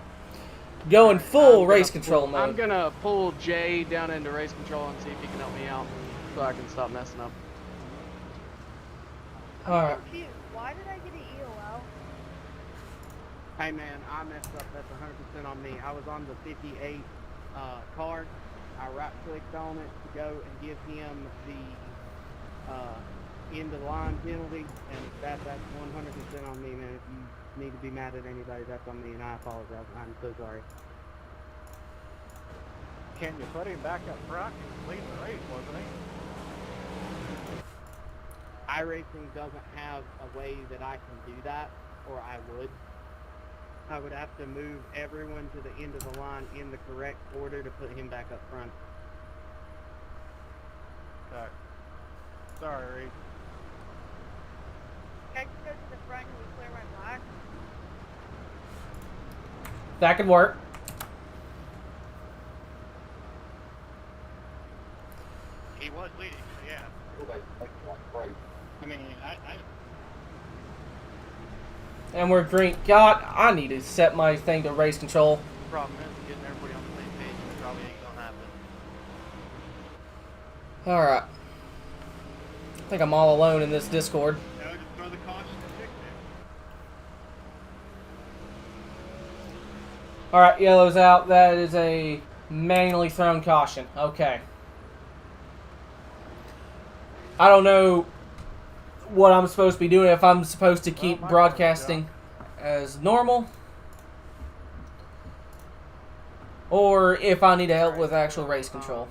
Going full race control mode. I'm gonna pull Jay down into race control and see if he can help me out, so I can stop messing up. I'm Alright. confused. Why why did I get an EOL? Hey man, I messed up. That's 100% on me. I was on the 58 car. I right-clicked on it to go and give him the end of the line penalty, and that's 100% on me, man. If you need to be mad at anybody, that's on me, and I apologize. I'm so sorry. Can you put him back up front? He was leading the race, wasn't he? iRacing doesn't have a way that I can do that, or I would. I would have to move everyone to the end of the line in the correct order to put him back up front. Okay. Sorry, Reed. Can I just go to the front and we clear my black? That could work. He was leading, so yeah. I mean, I And we're green. God, I need to set my thing to race control. Problem is getting everybody on the same page, and it probably ain't gonna happen. Alright. I think I'm all alone in this Discord. no, just throw the caution to fix it. Alright, yellow's out. That is a manually thrown caution. Okay. I don't know what I'm supposed to be doing, if I'm supposed to keep my broadcasting as normal, or if I need to help with actual race control.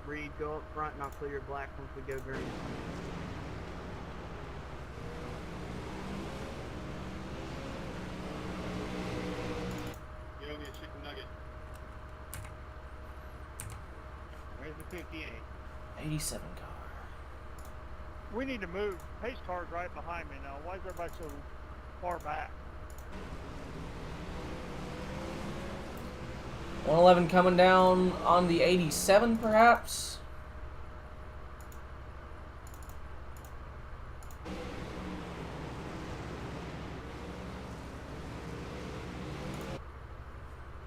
Reed, go up front and I'll clear your black once we go green. You owe me a chicken nugget. Where's the 58? 87 car. We need to move. Pace car's right behind me now. Why is everybody so far back? 111 coming down on the 87, perhaps?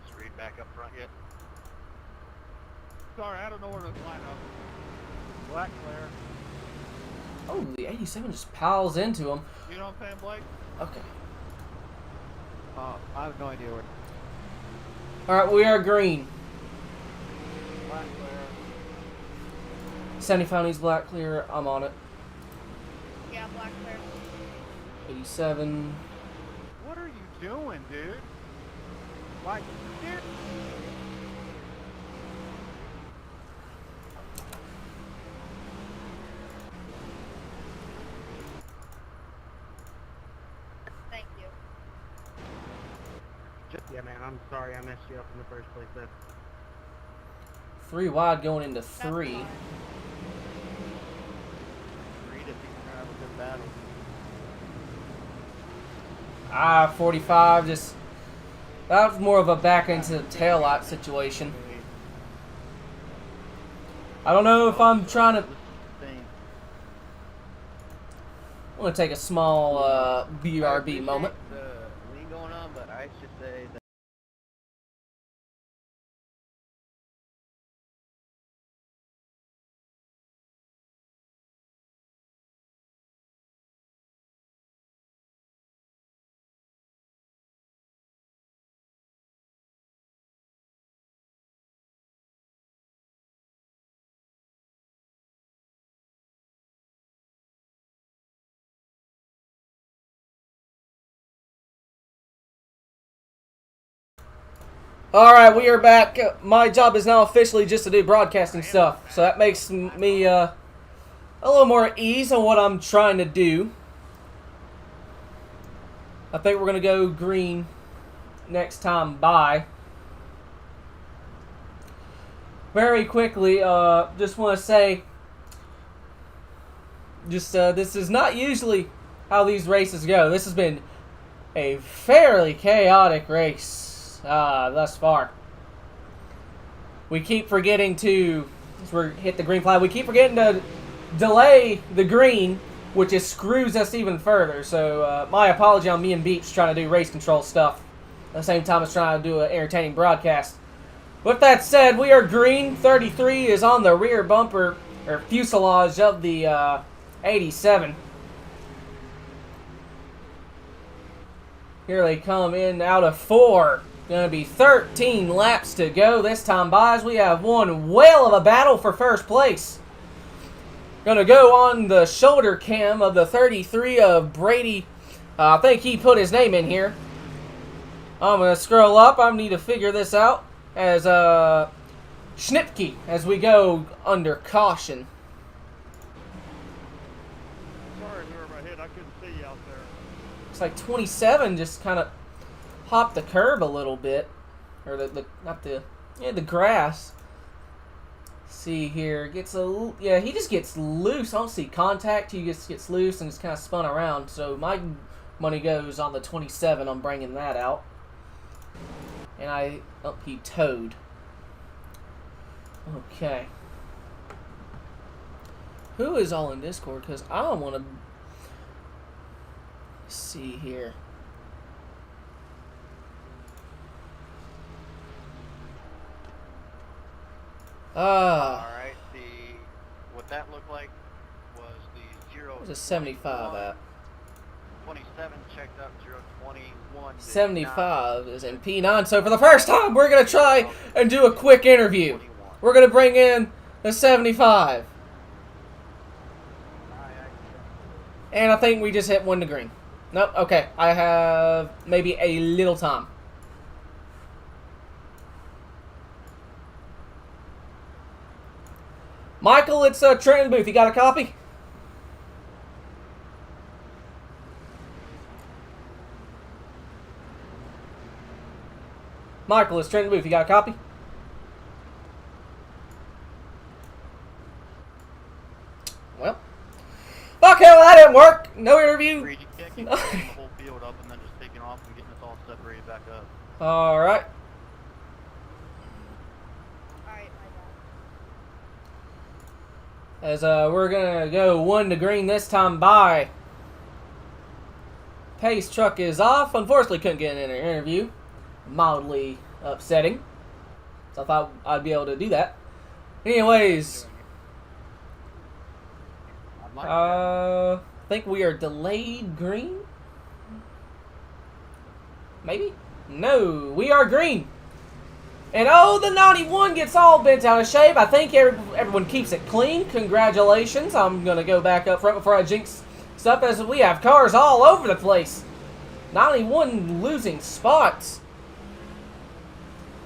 Is Reed back up front yet? Sorry, I don't know where to line up. Black clear. Oh, the 87 just piles into him. You know what I'm saying, Blake? Okay. I have no idea where. Alright, we are green. Black clear. 75 needs black clear. I'm on it. Yeah, black clear. 87. What are you doing, dude? Like, dude. Thank you. Yeah, man, I'm sorry I messed you up in the first place. That's 3 wide going into That's 3. fine. Reed, if you can have a good battle. 45 just... That was more of a back into the tail light situation. I don't know if I'm trying to... Thing. I'm going to take a small I BRB appreciate moment. the lean going on, but I should say that Alright, we are back. My job is now officially just to do broadcasting stuff. So that makes me a little more at ease on what I'm trying to do. I think we're going to go green next time by. Very quickly, just want to say, this is not usually how these races go. This has been a fairly chaotic race. Thus far. We keep forgetting to, as we hit the green flag, we keep forgetting to delay the green, which just screws us even further. So my apology on me and Beeps trying to do race control stuff at the same time as trying to do an entertaining broadcast. With that said, we are green. 33 is on the rear bumper, or fuselage of the 87. Here they come in out of 4. Gonna be 13 laps to go this time, boys. We have one whale of a battle for first place. Gonna go on the shoulder cam of the 33 of Brady. I think he put his name in here. I'm gonna scroll up. I need to figure this out as Schnipke as we go under caution. Sorry, whoever I hit, I couldn't see you out there. It's like 27 just kind of hopped the curb a little bit, or the grass. See here, gets he just gets loose. I don't see contact. He just gets loose and just kind of spun around. So my money goes on the 27. I'm bringing that out, and he towed. Okay. Who is all in Discord? Because I don't want to see here. Alright, what that looked like was the 0. Where's the 75 at? 27 checked up, 021. 75 is in P9. So for the first time, we're going to try and do a quick interview. We're going to bring in the 75. And I think we just hit 1 to green. Nope, okay. I have maybe a little time. Michael, it's Trenton Booth. You got a copy? Michael, it's Trenton Booth. You got a copy? Well. Okay, well that didn't work. No interview. You can't keep the whole field up and then just taking off and getting us all separated back up. Alright. Alright, my bad. As we're gonna go 1 to green this time by. Pace truck is off. Unfortunately, couldn't get in an interview. Mildly upsetting. So I thought I'd be able to do that. Anyways, I think we are delayed green. Maybe? No, we are green. And oh, the 91 gets all bent out of shape. I think everyone keeps it clean. Congratulations. I'm going to go back up front before I jinx stuff, as we have cars all over the place. 91 losing spots.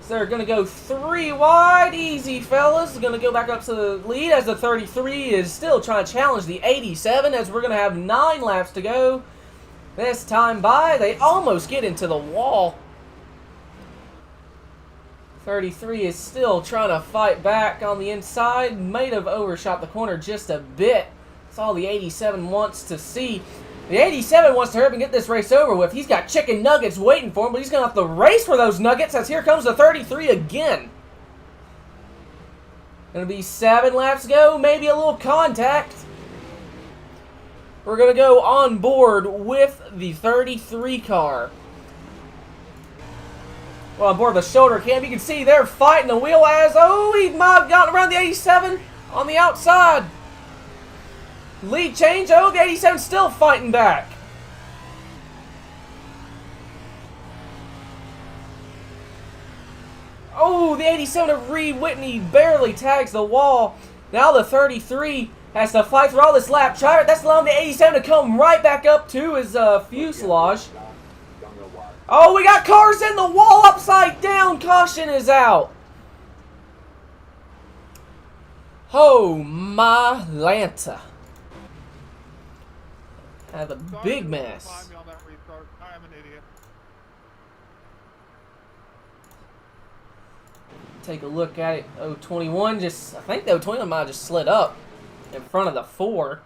So they're going to go 3 wide. Easy, fellas. Going to go back up to the lead as the 33 is still trying to challenge the 87, as we're going to have 9 laps to go. This time by, they almost get into the wall. 33 is still trying to fight back on the inside. Might have overshot the corner just a bit. That's all the 87 wants to see. The 87 wants to hurry up and get this race over with. He's got chicken nuggets waiting for him, but he's going to have to race for those nuggets, as here comes the 33 again. Going to be 7 laps to go, maybe a little contact. We're going to go on board with the 33 car. Well, on board the shoulder cam, you can see they're fighting the wheel as, oh, he might have gotten around the 87 on the outside. Lead change, oh, the 87 still fighting back. Oh, the 87 of Reed Whitney barely tags the wall. Now the 33 has to fight through all this lap traffic. That's allowing the 87 to come right back up to his fuselage. Oh, we got cars in the wall upside down. Caution is out. Oh, my Lanta. Have a big mess. I am an idiot. Take a look at it. Oh, 21 just, I think the 21 might have just slid up in front of the 4.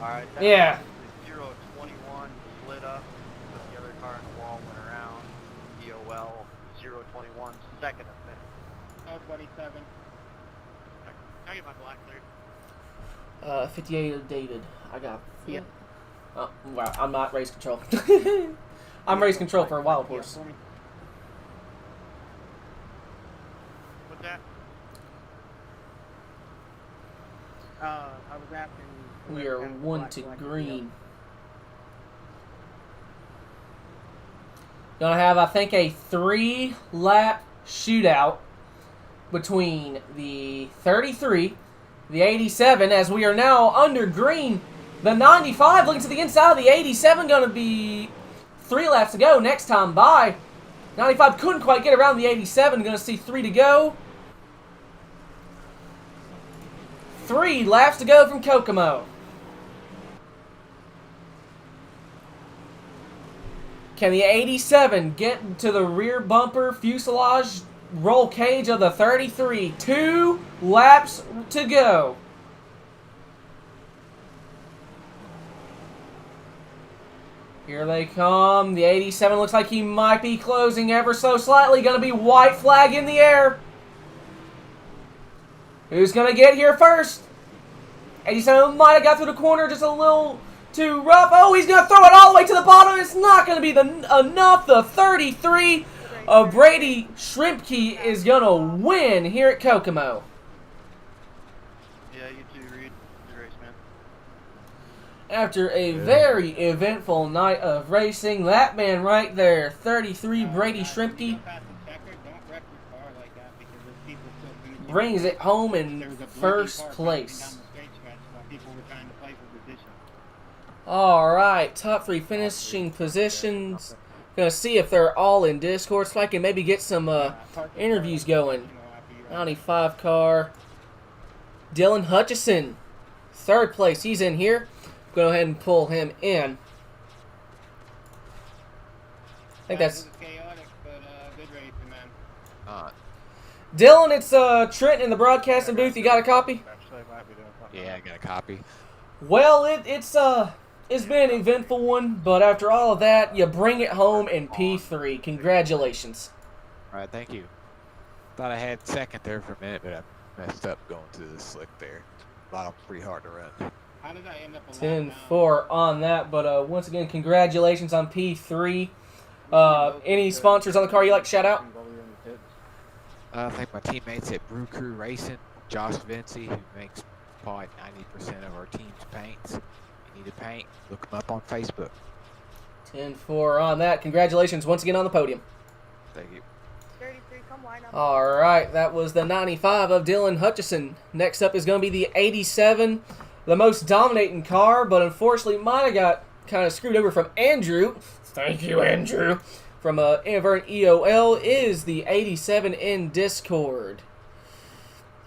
Alright, yeah. 021 split up, but the other car in the wall went around. DOL 021 second of 27. Can I get my black there? 58 of David. I got. Yep. Oh, wow. I'm not race control. I'm race control for a wild horse. What's that? I was asking. We are 1 to green. Gonna have, I think, a 3-lap shootout between the 33, the 87, as we are now under green. The 95 looking to the inside of the 87, gonna be 3 laps to go next time by. 95 couldn't quite get around the 87, gonna see 3 to go. 3 laps to go from Kokomo. Can the 87 get to the rear bumper fuselage roll cage of the 33? 2 laps to go. Here they come. The 87 looks like he might be closing ever so slightly. Going to be white flag in the air. Who's going to get here first? 87 might have got through the corner just a little too rough. Oh, he's going to throw it all the way to the bottom. It's not going to be enough. The 33 of Brady Shrimpke is going to win here at Kokomo. Yeah, you too, Reed. Good race, man. After a very eventful night of racing, that man right there, 33 Brady Shrimpke, brings it home in first place. Alright, top 3 finishing positions. Gonna see if they're all in Discord so I can maybe get some interviews going. 95 car. Dylan Hutchison, 3rd place. He's in here. Go ahead and pull him in. I think that's Dylan. It's Trent in the broadcasting booth. You got a copy? Yeah, I got a copy. Well, it's been an eventful one, but after all of that, you bring it home in P3. Congratulations. All right, thank you. Thought I had second there for a minute, but I messed up going through the slick there. Bottom's pretty hard to run. How did I end up 10-4 on that, but once again, congratulations on P3. Any sponsors on the car you like to shout out? I thank my teammates at Brew Crew Racing, Josh Vinci, who makes probably 90% of our team's paints. If you need a paint, look them up on Facebook. 10-4 on that. Congratulations once again on the podium. Thank you. 33, come line up. All right, that was the 95 of Dylan Hutchison. Next up is going to be the 87, the most dominating car, but unfortunately might have got kind of screwed over from Andrew. Thank you, Andrew. From Inadvertent EOL is the 87 in Discord.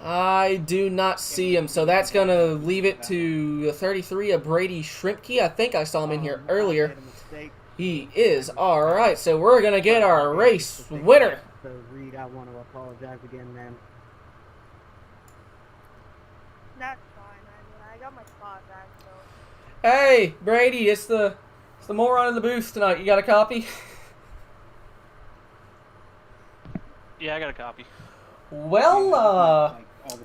I do not see him, so that's going to leave it to the 33 of Brady Shrimpke. I think I saw him in here earlier. He is. All right, so we're going to get our race winner. So, Reed, I want to apologize again, man. That's fine. I got my spot back, so. Hey, Brady, it's the moron in the booth tonight. You got a copy? Yeah, I got a copy. Well,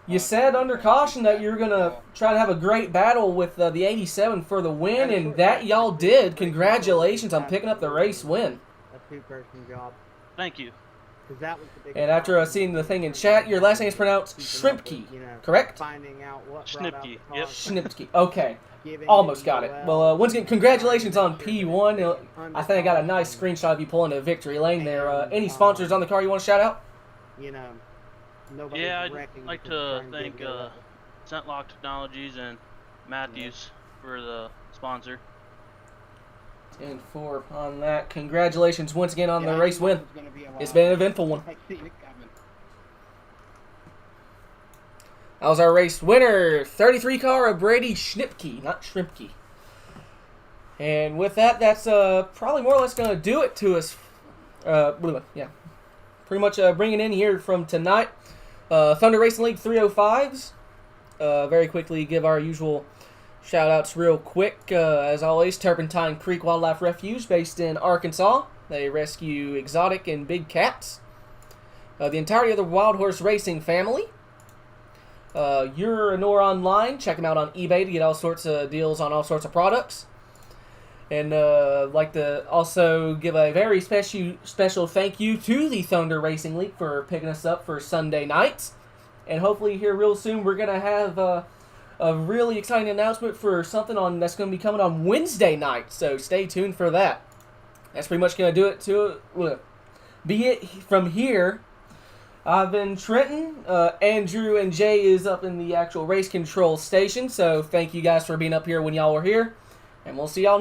you said under caution that you were going to try to have a great battle with the 87 for the win, and that y'all did. Congratulations on picking up the race win. A 2-person job. Thank you. That was the big And after seeing the thing in chat, your last name is pronounced Shrimpke, correct? Finding out what Schnipke, yep. Schnipke, okay. Almost got it. Well, once again, congratulations on P1. I think I got a nice screenshot of you pulling a victory lane there. Any sponsors on the car you want to shout out? You know, yeah, I'd like to thank Scentlock Technologies and Matthews for the sponsor. 10-4 on that. Congratulations once again on the race win. It's been an eventful one. That was our race winner, 33 car of Brady Schnipke, not Shrimpke. And with that, that's probably more or less going to do it to us. Yeah, pretty much bringing in here from tonight. Thunder Racing League 305's. Very quickly give our usual shout-outs real quick. As always, Turpentine Creek Wildlife Refuge based in Arkansas. They rescue exotic and big cats. The entirety of the Wild Horse Racing family. Uranor Online. Check them out on eBay to get all sorts of deals on all sorts of products. And like to also give a very special thank you to the Thunder Racing League for picking us up for Sunday nights. And hopefully here real soon we're going to have a really exciting announcement for something that's going to be coming on Wednesday night. So stay tuned for that. that's pretty much going to do it be it from here. I've been Trenton. Andrew and Jay is up in the actual race control station. So thank you guys for being up here when y'all were here. And we'll see y'all